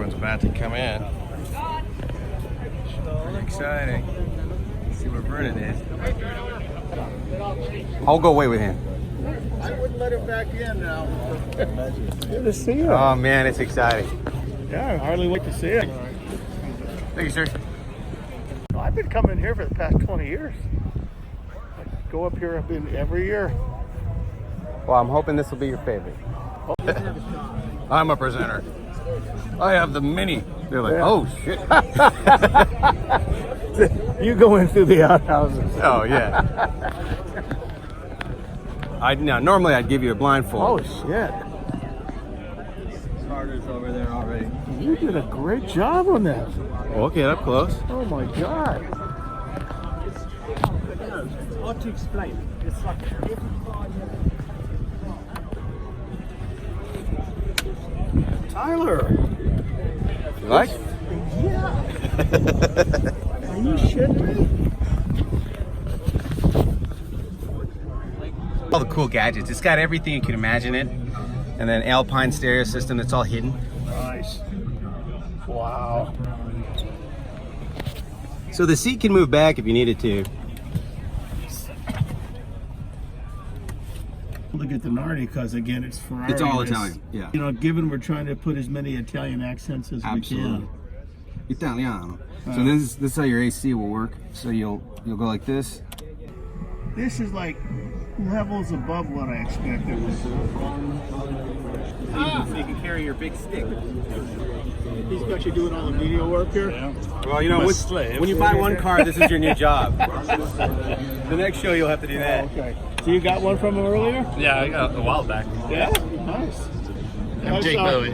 Everyone's about to come in. Very exciting. Let's see where Vernon is. I'll go away with him. I wouldn't let him back in now. Good to see you. Oh man, it's exciting. Yeah, I hardly wait to see it. Thank you, sir. I've been coming here for the past 20 years. I go up here every year. Well, I'm hoping this will be your favorite. I'm a presenter. I have the mini. They're like, oh shit. You go in through the outhouses. Oh yeah. Normally I'd give you a blindfold. Oh shit. Carter's over there already. You did a great job on that. We'll get up close. Oh my god. Hard to explain. It's like Tyler. You like? Yeah. Are you shitting me? All the cool gadgets. It's got everything you can imagine it. And then Alpine stereo system that's all hidden. Nice. Wow. So the seat can move back if you needed to. Look at the Nardi because again it's Ferrari. It's all Italian, yeah. You know, given we're trying to put as many Italian accents as Absolutely. we Italiano. So this is how your AC will work. So you'll go like this. can. This is like levels above what I expected. So you can carry your big stick. He's got you doing all the video work here. Yeah. Well, you know, when you buy one car, this is your new job. The next show you'll have to do that. Okay. So you got one from him earlier? yeah, I got a while back. Yeah. Nice. I'm Jake Bowie.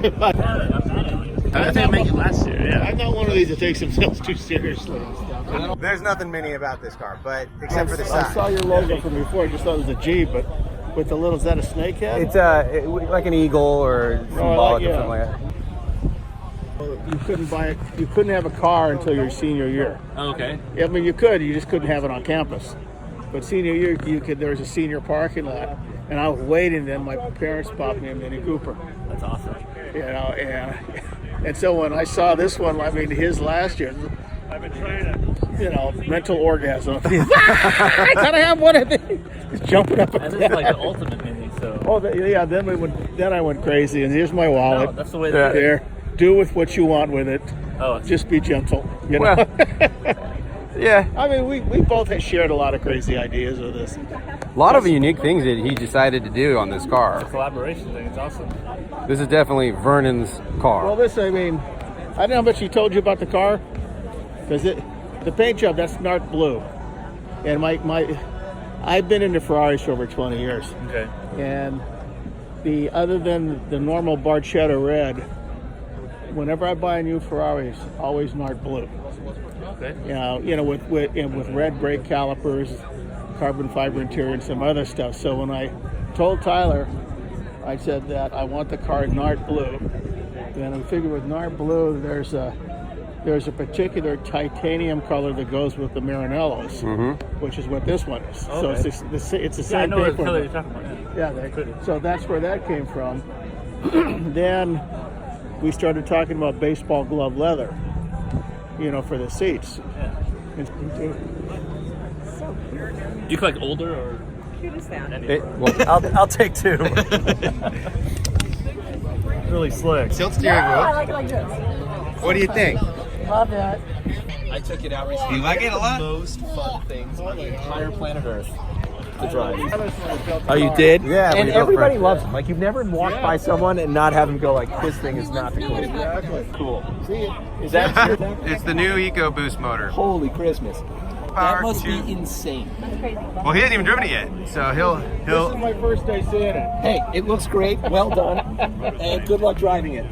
I think I made it last year. Yeah. I'm not one of these that takes themselves too seriously and stuff. There's nothing mini about this car, but except for the I size. saw your logo from before. I just thought it was a Jeep, but with the little, is that a snake head? It's like an eagle or symbolic or something like that. You couldn't buy it. You couldn't have a car until your senior year. Oh, okay. I mean, you could. You just couldn't have it on campus. But senior year, you could. There was a senior parking lot, and I was waiting. Then my parents bought me a Mini Cooper. That's awesome. You know, and so when I saw this one, I mean, his last year, I've been trying to. you know, mental orgasm. I gotta have one of these. Just jumping up and And this down. is like the ultimate mini, so. Oh, yeah. Then I went crazy, and here's my wallet. No, that's the way. There. Do with what you want with it. Oh, Just be gentle. You know. Yeah, I mean, we both have shared a lot of crazy ideas with this. a lot of unique things that he decided to do on this car. collaboration thing. It's awesome. This is definitely Vernon's car. Well, I mean, I don't know how much he told you about the car, because the paint job, that's NART Blue, and I've been into Ferraris for over 20 years, Okay. and other than the normal Barchetta red, whenever I buy a new Ferrari, it's always NART Blue. Okay. You know, with red brake calipers, carbon fiber interior, and some other stuff. So when I told Tyler, I said that I want the car NART Blue. And I figured with NART Blue, there's a particular titanium color that goes with the Maranellos, which is what this one is. Okay. So it's the same I know what paper. color you're talking about. Yeah. So that's where that came from. Then we started talking about baseball glove leather, you know, for the seats. Yeah. Do you collect older or? Cute as that. I'll take two. Really slick. Tilt steering wheel. I like it like this. What do you think? Love it. I took it out recently. You like it a lot? Most fun things on the entire planet Earth to drive. Oh, you did? Yeah, And we both everybody wrecked loves them. Like, you've never walked by someone and not have them go like, this thing is not the coolest. Exactly. Cool. See, Is that It's the new Ecoboost motor. Holy Christmas. Power That must to- be insane. Well, he hasn't even driven it yet, so this is my first day seeing it. Hey, it looks great. Well done. And good luck driving it.